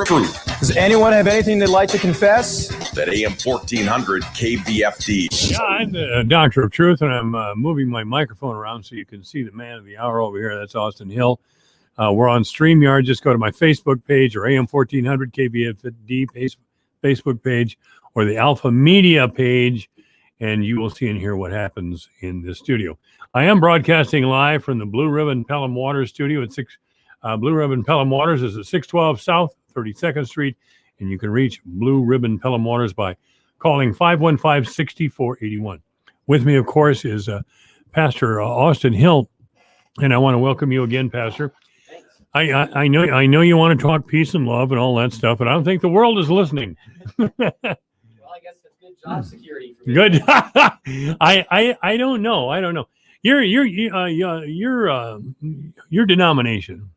Truth. Does anyone have anything they'd like to confess? At AM 1400 KVFD. Yeah, I'm the Doctor of Truth, and I'm moving my microphone around so you can see the man of the hour over here. That's Austin Hill. We're on StreamYard. Just go to my Facebook page or AM 1400 KVFD Facebook page or the Alpha Media page, and you will see and hear what happens in the studio. I am broadcasting live from the Blue Ribbon Pelham Waters studio at Blue Ribbon Pelham Waters is at 612 South 32nd Street, and you can reach Blue Ribbon Pelham Waters by calling 515-6481. With me, of course, is Pastor Austin Hill, and I want to welcome you again, Pastor. Thanks. I know you want to talk peace and love and all that stuff, but I don't think the world is listening. Well, I guess that's good job security for me. Good. I don't know. Your denomination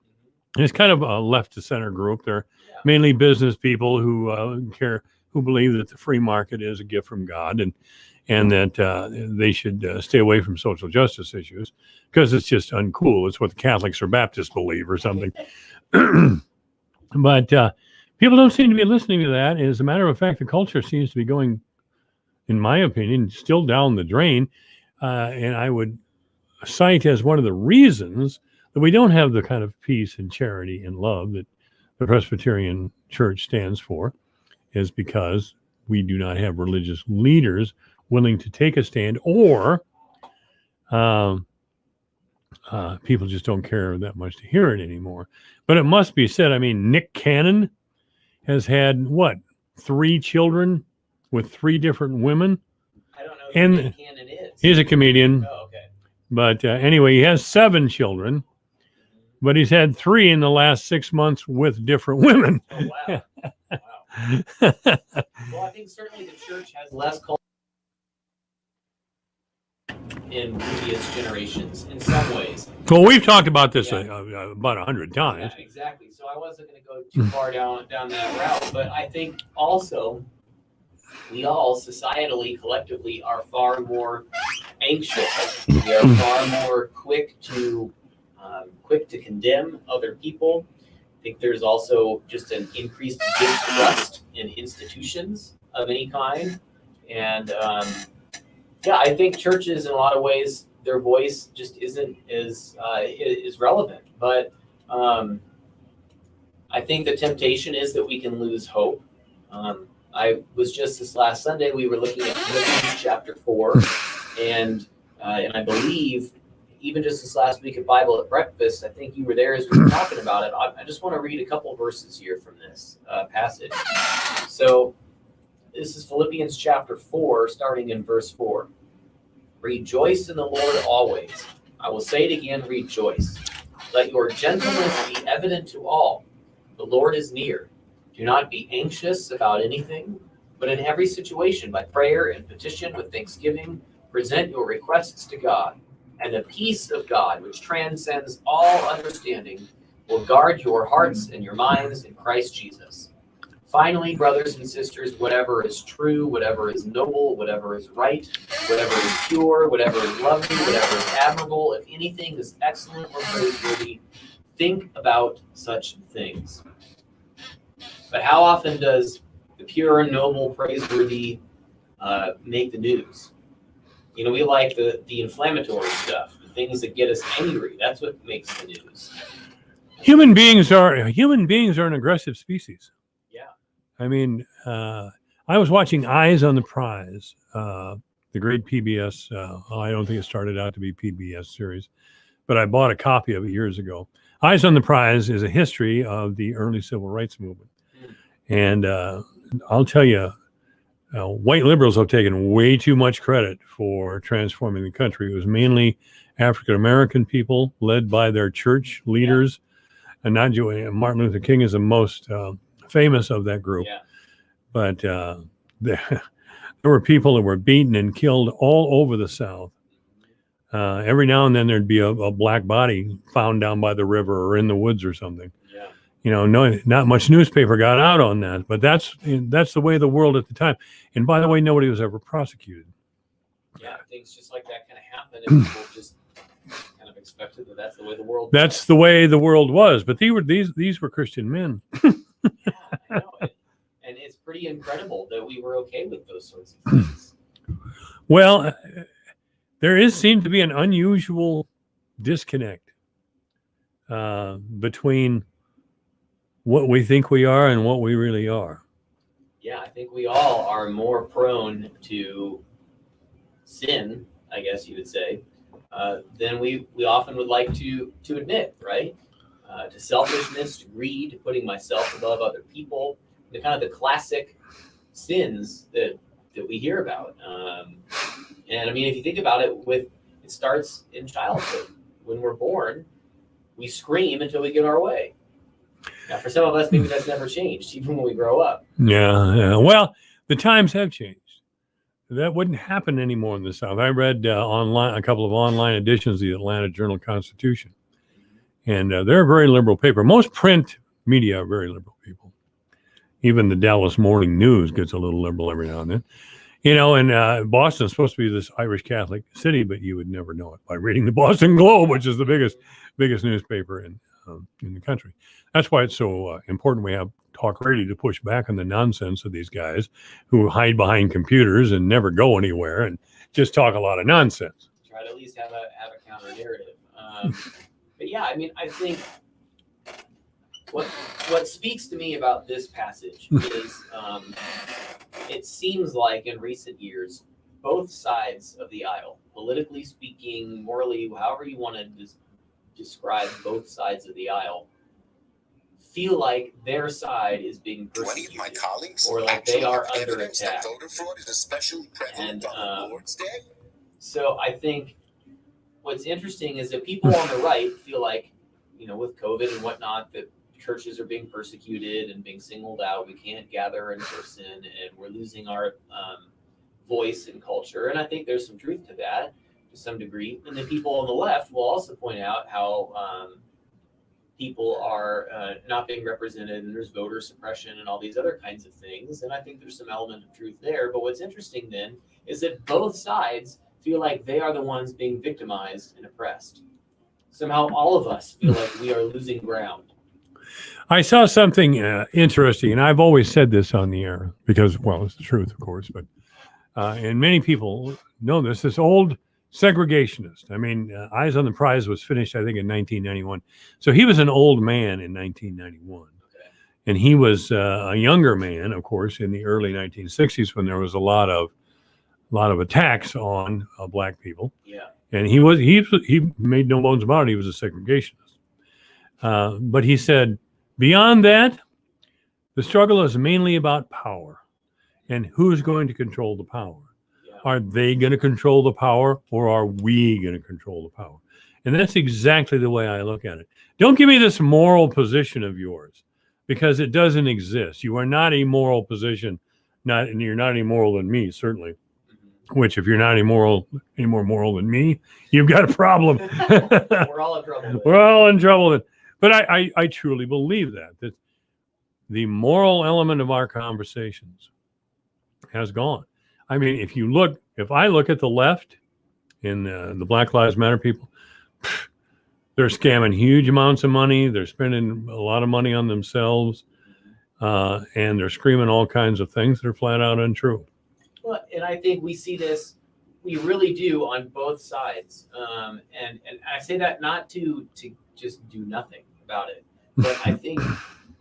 is kind of a left to center group. They're mainly business people who believe that the free market is a gift from God, and that they should stay away from social justice issues because it's just uncool. It's what the Catholics or Baptists believe or something. But people don't seem to be listening to that. As a matter of fact, the culture seems to be going, in my opinion, still down the drain. And I would cite as one of the reasons that we don't have the kind of peace and charity and love that the Presbyterian Church stands for is because we do not have religious leaders willing to take a stand, or people just don't care that much to hear it anymore. But it must be said, I mean, Nick Cannon has had, 3 children with 3 different women? I don't know who Nick Cannon is. He's a comedian. Oh, okay. But anyway, he has 7 children, but he's had 3 in the last 6 months with different women. Oh, wow. Wow. Well, I think certainly the church has less culture in previous generations in some ways. Well, we've talked about this Yeah. about 100 times. Yeah, exactly. So I wasn't going to go too far down that route, but I think also we all societally, collectively, are far more anxious. We are far more quick to condemn other people. I think there's also just an increased distrust in institutions of any kind, and I think churches, in a lot of ways, their voice just isn't as is relevant. But I think the temptation is that we can lose hope. I was just this last Sunday, we were looking at Philippians chapter 4, and I believe even just this last week at Bible at Breakfast, I think you were there as we were talking about it. I just want to read a couple verses here from this passage. So this is Philippians chapter 4, starting in verse 4. Rejoice in the Lord always. I will say it again, rejoice. Let your gentleness be evident to all. The Lord is near. Do not be anxious about anything, but in every situation, by prayer and petition with thanksgiving, present your requests to God. And the peace of God, which transcends all understanding, will guard your hearts and your minds in Christ Jesus. Finally, brothers and sisters, whatever is true, whatever is noble, whatever is right, whatever is pure, whatever is lovely, whatever is admirable, if anything is excellent or praiseworthy, think about such things. But how often does the pure, noble, praiseworthy make the news? You know, we like the inflammatory stuff, the things that get us angry. That's what makes the news. Human beings are an aggressive species. Yeah. I mean, I was watching Eyes on the Prize, the great PBS. I don't think it started out to be PBS series, but I bought a copy of it years ago. Eyes on the Prize is a history of the early civil rights movement. And I'll tell you, white liberals have taken way too much credit for transforming the country. It was mainly African-American people led by their church leaders, and not Martin Luther King is the most famous of that group. Yeah. But there were people that were beaten and killed all over the South. Every now and then there'd be a black body found down by the river or in the woods or something. Yeah. You know, not much newspaper got out on that, but that's the way of the world at the time. And by the way, nobody was ever prosecuted. Yeah, things just like that kind of happen, and people just kind of expected that's the way the world. That's the way the world was. But these were Christian men. Yeah. pretty incredible that we were okay with those sorts of things. Well, seemed to be an unusual disconnect between what we think we are and what we really are. Yeah, I think we all are more prone to sin, I guess you would say, than we often would like to admit, right? To selfishness, to greed, to putting myself above other people, the kind of the classic sins that we hear about. And I mean, if you think about it, it starts in childhood. When we're born, we scream until we get our way. Now, for some of us, maybe that's never changed, even when we grow up. Yeah. Well, the times have changed. That wouldn't happen anymore in the South. I read online a couple of online editions of the Atlanta Journal-Constitution, and they're a very liberal paper. Most print media are very liberal people. Even the Dallas Morning News gets a little liberal every now and then. You know, and Boston's supposed to be this Irish Catholic city, but you would never know it by reading the Boston Globe, which is the biggest newspaper in the country. That's why it's so important we have talk radio to push back on the nonsense of these guys who hide behind computers and never go anywhere and just talk a lot of nonsense. Try to at least have a counter narrative. But yeah, I mean, I think what speaks to me about this passage is it seems like in recent years, both sides of the aisle, politically speaking, morally, however you want to describe both sides of the aisle, feel like their side is being persecuted, my colleagues or like they are under attack. Voter fraud is especially prevalent on Lord's Day. So I think what's interesting is that people on the right feel like, you know, with COVID and whatnot, that churches are being persecuted and being singled out. We can't gather in person, and we're losing our voice and culture. And I think there's some truth to that to some degree. And then people on the left will also point out how people are not being represented, and there's voter suppression and all these other kinds of things. And I think there's some element of truth there. But what's interesting then is that both sides feel like they are the ones being victimized and oppressed. Somehow all of us feel like we are losing ground. I saw something interesting, and I've always said this on the air because, well, it's the truth, of course, but and many people know this old segregationist. I mean, Eyes on the Prize was finished, I think, in 1991. So he was an old man in 1991. Okay. And he was a younger man, of course, in the early 1960s when there was a lot of attacks on black people. Yeah. And he made no bones about it. He was a segregationist. But he said, beyond that, the struggle is mainly about power and who's going to control the power. Yeah. Are they going to control the power, or are we going to control the power? And that's exactly the way I look at it. Don't give me this moral position of yours, because it doesn't exist. You are not a moral position, and you're not any moral than me, certainly. Which, if you're not any more moral than me, you've got a problem. We're all in trouble. We're all in trouble. But I truly believe that the moral element of our conversations has gone. I mean, if I look at the left in the Black Lives Matter people, they're scamming huge amounts of money. They're spending a lot of money on themselves, and they're screaming all kinds of things that are flat out untrue. Well, and I think we see this, we really do on both sides. And I say that not to just do nothing about it, but I think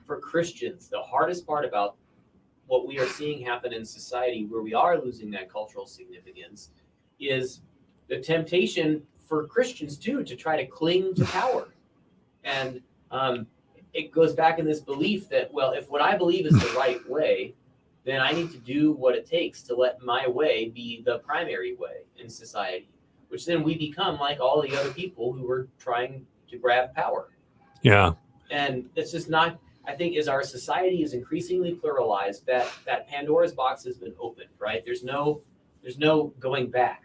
for Christians, the hardest part about what we are seeing happen in society where we are losing that cultural significance is the temptation for Christians too to try to cling to power. And it goes back in this belief that, well, if what I believe is the right way, then I need to do what it takes to let my way be the primary way in society, which then we become like all the other people who were trying to grab power. Yeah. And it's just not, I think as our society is increasingly pluralized, that Pandora's box has been opened, right? There's no going back.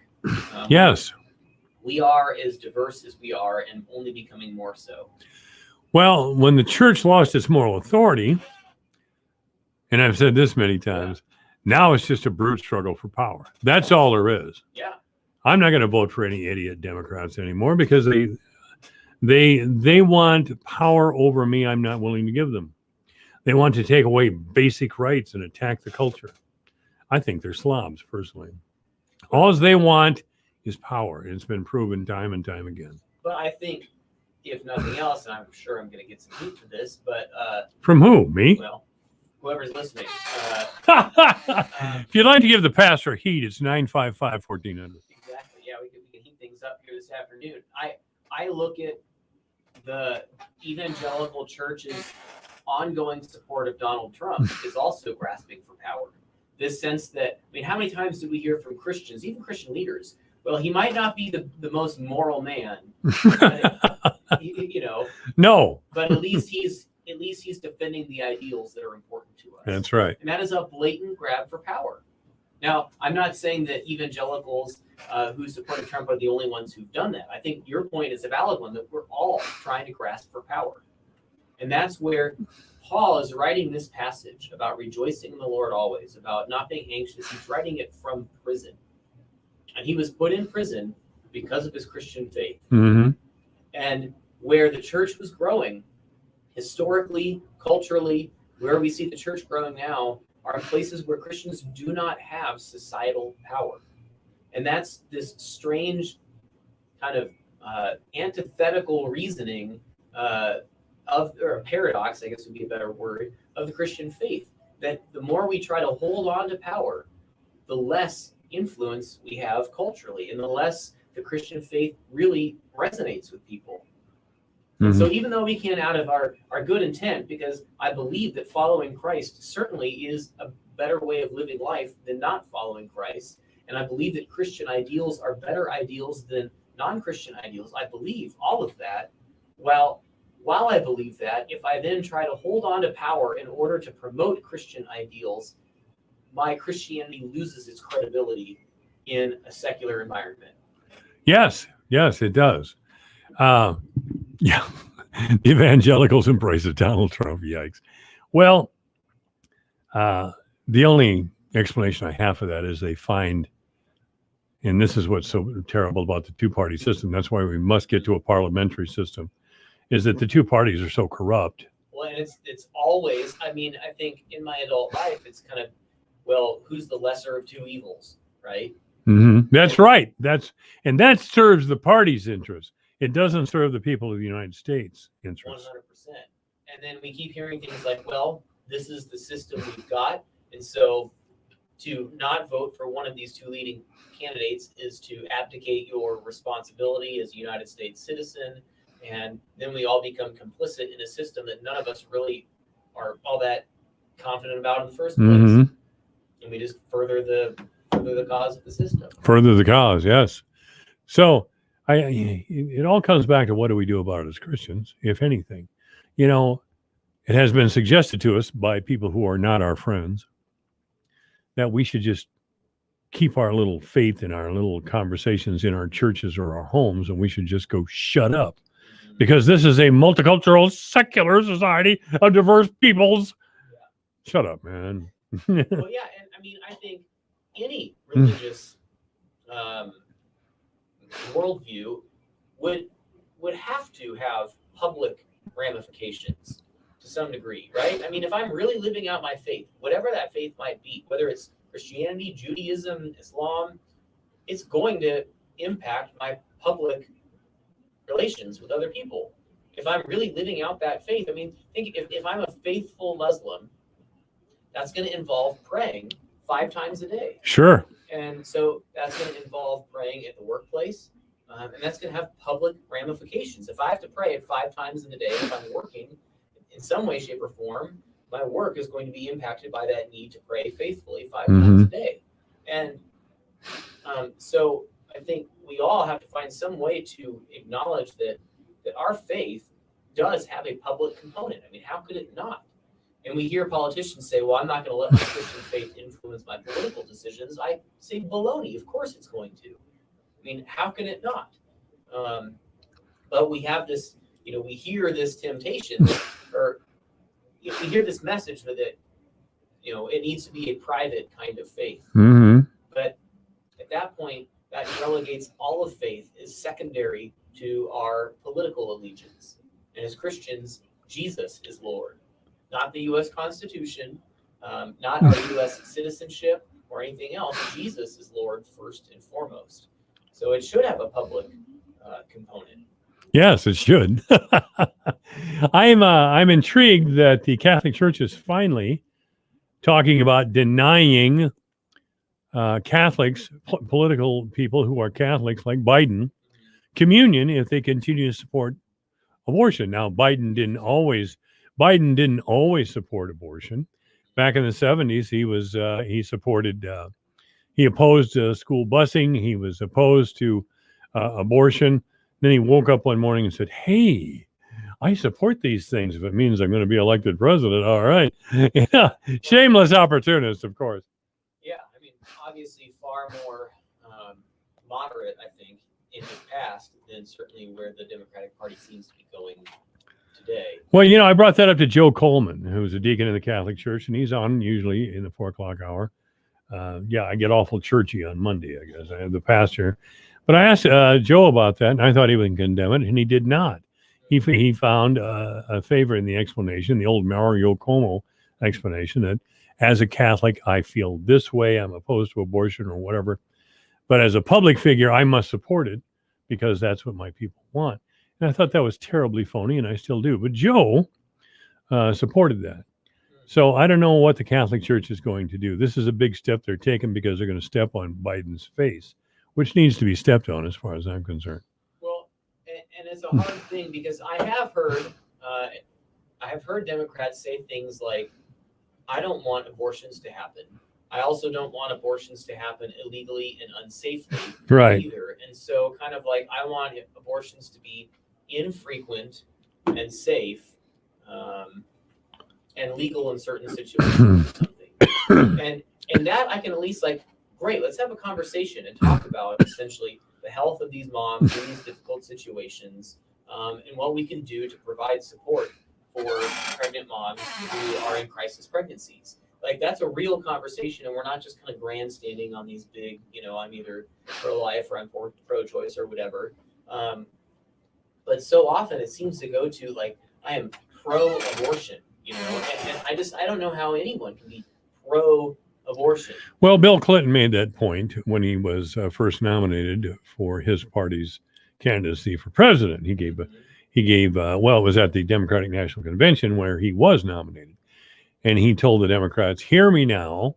Yes. We are as diverse as we are, and only becoming more so. Well, when the church lost its moral authority, and I've said this many times, now it's just a brute struggle for power. That's all there is. Yeah. I'm not going to vote for any idiot Democrats anymore because they want power over me I'm not willing to give them. They want to take away basic rights and attack the culture. I think they're slobs, personally. All they want is power. And it's been proven time and time again. But I think, if nothing else, and I'm sure I'm going to get some heat for this, but From who? Me? well, whoever's listening, If you'd like to give the pastor heat, it's 955-1400. exactly. Yeah, we can heat things up here this afternoon. I look at the evangelical church's ongoing support of Donald Trump is also grasping for power. This sense that, I mean, how many times do we hear from Christians, even Christian leaders? Well, he might not be the most moral man, but, you know. No. But at least he's defending the ideals that are important to us. That's right. And that is a blatant grab for power. Now, I'm not saying that evangelicals who supported Trump are the only ones who've done that. I think your point is a valid one, that we're all trying to grasp for power. And that's where Paul is writing this passage about rejoicing in the Lord always, about not being anxious. He's writing it from prison. And he was put in prison because of his Christian faith. Mm-hmm. And where the church was growing, historically, culturally, where we see the church growing now, are places where Christians do not have societal power. And that's this strange kind of antithetical reasoning or a paradox, I guess would be a better word, of the Christian faith. That the more we try to hold on to power, the less influence we have culturally, and the less the Christian faith really resonates with people. Mm-hmm. So even though we can, out of our good intent, because I believe that following Christ certainly is a better way of living life than not following Christ, and I believe that Christian ideals are better ideals than non-Christian ideals. I believe all of that. While I believe that, if I then try to hold on to power in order to promote Christian ideals, my Christianity loses its credibility in a secular environment. Yes, it does. Yeah, the evangelicals embrace it. Donald Trump, yikes. Well, the only explanation I have for that is they find, and this is what's so terrible about the two-party system, that's why we must get to a parliamentary system, is that the two parties are so corrupt. Well, and it's always, I mean, I think in my adult life, it's kind of, well, who's the lesser of two evils, right? Mm-hmm. That's right. And that serves the party's interest. It doesn't serve the people of the United States' interest. 100%. And then we keep hearing things like, well, this is the system we've got. And so to not vote for one of these two leading candidates is to abdicate your responsibility as a United States citizen. And then we all become complicit in a system that none of us really are all that confident about in the first place. Mm-hmm. And we just further the cause of the system. Further the cause, yes. So it all comes back to what do we do about it as Christians, if anything. You know, it has been suggested to us by people who are not our friends that we should just keep our little faith in our little conversations in our churches or our homes, and we should just go shut up. Because this is a multicultural, secular society of diverse peoples. Yeah. Shut up, man. Well, yeah, and I mean, I think any religious worldview would have to have public ramifications to some degree, right? I mean, if I'm really living out my faith, whatever that faith might be, whether it's Christianity, Judaism, Islam, it's going to impact my public relations with other people. If I'm really living out that faith, I mean, think if I'm a faithful Muslim, that's going to involve praying 5 times a day. Sure. And so that's going to involve praying at the workplace, and that's going to have public ramifications. If I have to pray it 5 times in the day, if I'm working in some way, shape, or form, my work is going to be impacted by that need to pray faithfully 5 times a day. And so I think we all have to find some way to acknowledge that our faith does have a public component. I mean, how could it not? And we hear politicians say, well, I'm not going to let my Christian faith influence my political decisions. I say baloney. Of course it's going to. I mean, how can it not? But we have this, we hear this temptation, or we hear this message that it needs to be a private kind of faith. Mm-hmm. But at that point, that relegates all of faith as secondary to our political allegiance. And as Christians, Jesus is Lord. not the U.S. Constitution, not our U.S. citizenship or anything else. Jesus is Lord first and foremost. So it should have a public component. Yes, it should. I'm intrigued that the Catholic Church is finally talking about denying Catholics, political people who are Catholics like Biden, communion if they continue to support abortion. Now, Biden didn't always support abortion. Back in the 70s, he opposed school busing. He was opposed to abortion. Then he woke up one morning and said, "Hey, I support these things if it means I'm going to be elected president." All right. Yeah. Shameless opportunist, of course. Yeah, I mean, obviously far more moderate, I think, in his past than certainly where the Democratic Party seems to be going today. Well, I brought that up to Joe Coleman, who's a deacon in the Catholic Church, and he's on usually in the 4:00 hour. I get awful churchy on Monday, I guess. I have the pastor. But I asked Joe about that, and I thought he would condemn it, and he did not. He found a favor in the explanation, the old Mario Cuomo explanation, that as a Catholic, I feel this way. I'm opposed to abortion or whatever. But as a public figure, I must support it because that's what my people want. And I thought that was terribly phony, and I still do. But Joe supported that. So I don't know what the Catholic Church is going to do. This is a big step they're taking because they're going to step on Biden's face, which needs to be stepped on as far as I'm concerned. Well, and it's a hard thing because I have heard Democrats say things like, I don't want abortions to happen. I also don't want abortions to happen illegally and unsafely either. And so kind of like, I want abortions to be infrequent and safe and legal in certain situations or something. And that I can at least like, great, let's have a conversation and talk about essentially the health of these moms in these difficult situations and what we can do to provide support for pregnant moms who are in crisis pregnancies. Like, that's a real conversation, and we're not just kind of grandstanding on these big, I'm either pro-life or I'm pro-choice or whatever. But so often it seems to go to, like, I am pro-abortion, and I don't know how anyone can be pro-abortion. Well, Bill Clinton made that point when he was first nominated for his party's candidacy for president. He gave, it was at the Democratic National Convention where he was nominated. And he told the Democrats, hear me now,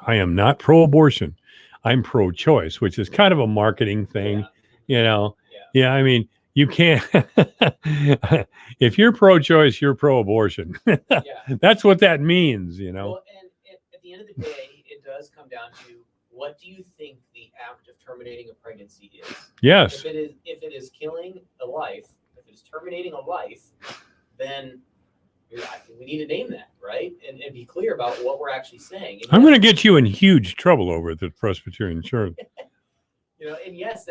I am not pro-abortion. I'm pro-choice, which is kind of a marketing thing, Yeah, I mean, you can't, if you're pro-choice, you're pro-abortion. That's what that means, Well, and at the end of the day, it does come down to, what do you think the act of terminating a pregnancy is? Yes. If it is killing a life, if it is terminating a life, then I think we need to name that, right? And be clear about what we're actually saying. And I'm going to get you in huge trouble over at the Presbyterian Church. And yes,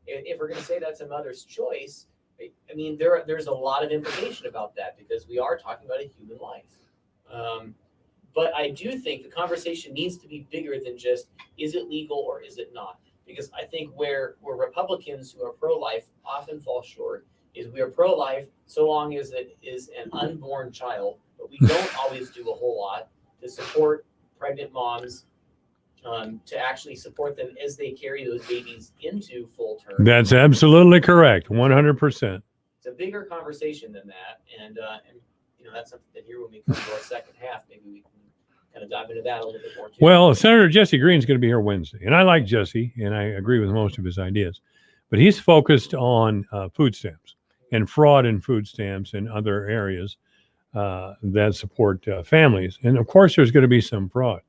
if we're going to say that's a mother's choice, I mean, there's a lot of information about that because we are talking about a human life. But I do think the conversation needs to be bigger than just, is it legal or is it not? Because I think where Republicans who are pro-life often fall short is we are pro-life so long as it is an unborn child, but we don't always do a whole lot to support pregnant moms, to actually support them as they carry those babies into full term. That's absolutely correct, 100%. It's a bigger conversation than that, and that's something that here when we come to our second half, maybe we can kind of dive into that a little bit more too. Well, Senator Jesse Green's going to be here Wednesday, and I like Jesse, and I agree with most of his ideas, but he's focused on food stamps and fraud in food stamps and other areas that support families. And of course, there's going to be some fraud.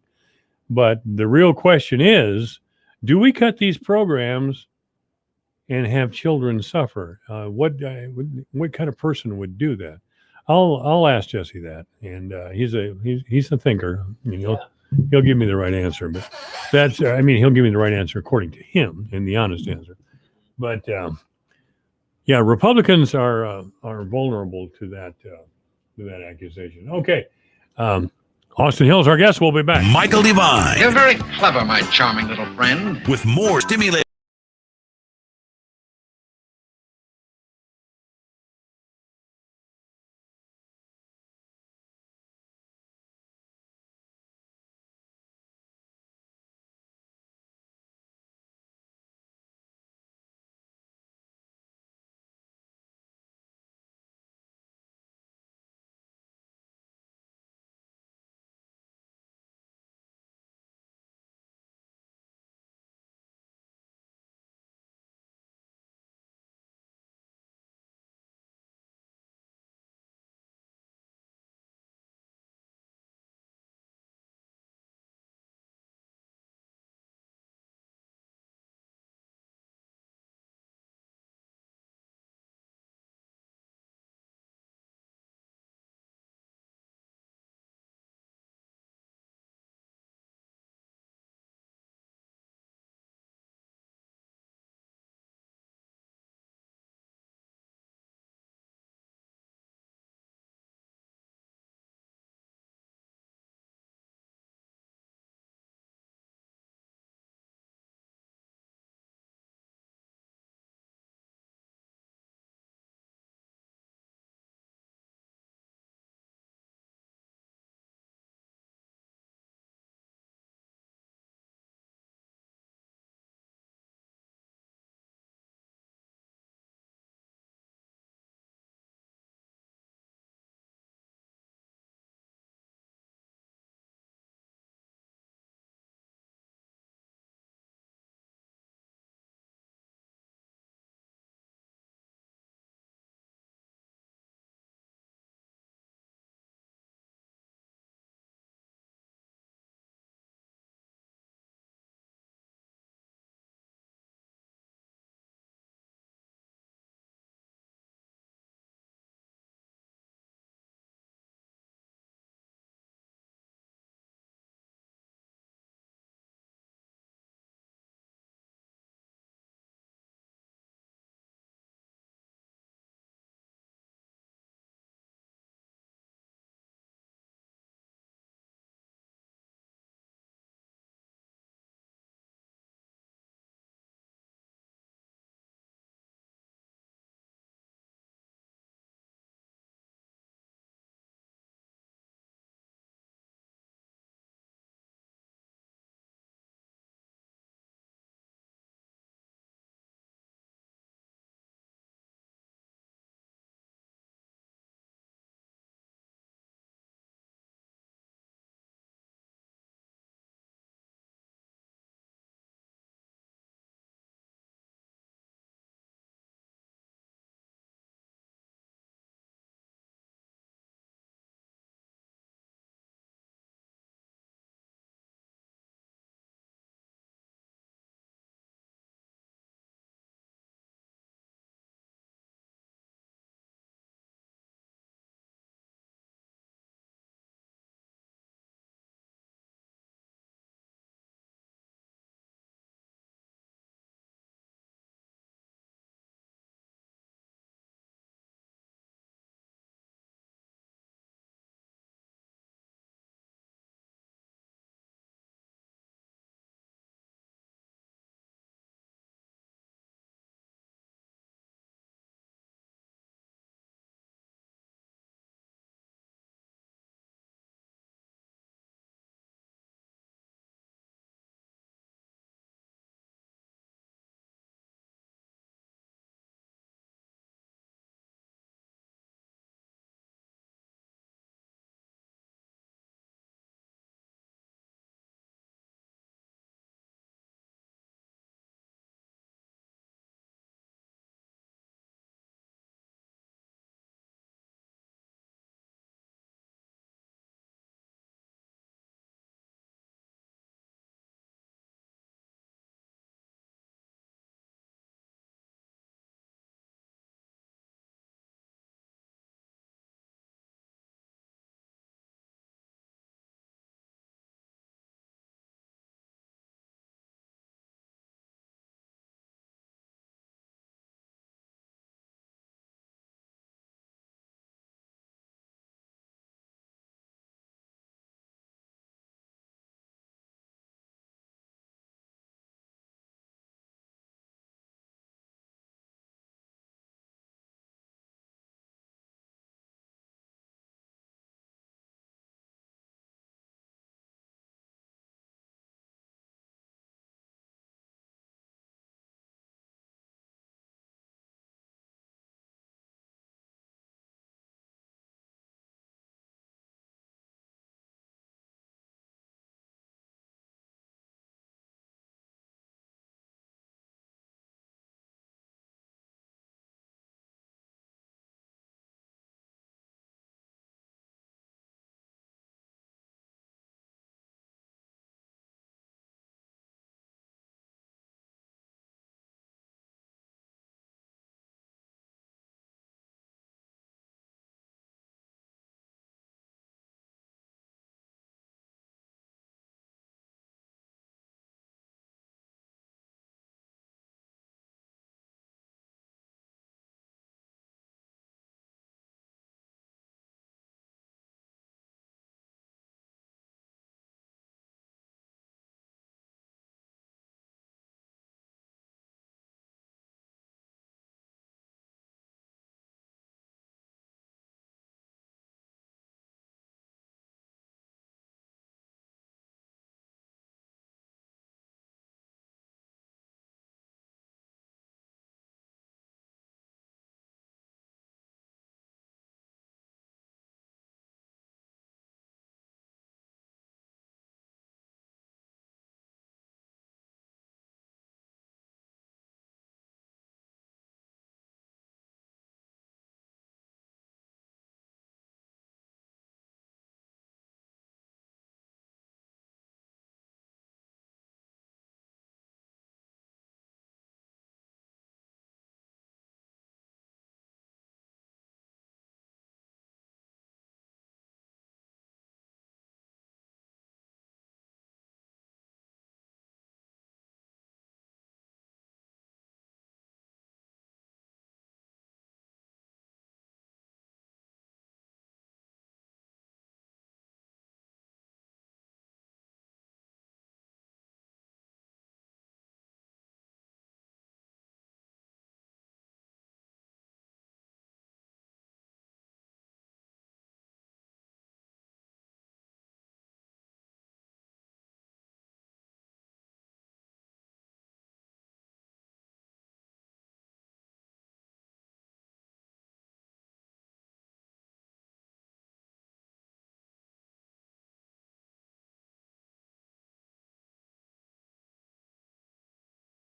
But the real question is, do we cut these programs and have children suffer? What kind of person would do that? I'll ask Jesse that, and he's a thinker. He'll give me the right answer. But he'll give me the right answer according to him and the honest answer. But Republicans are vulnerable to that accusation. Okay, Austin Hill's our guest. We'll be back. Michael Devine You're very clever, my charming little friend. with more stimulating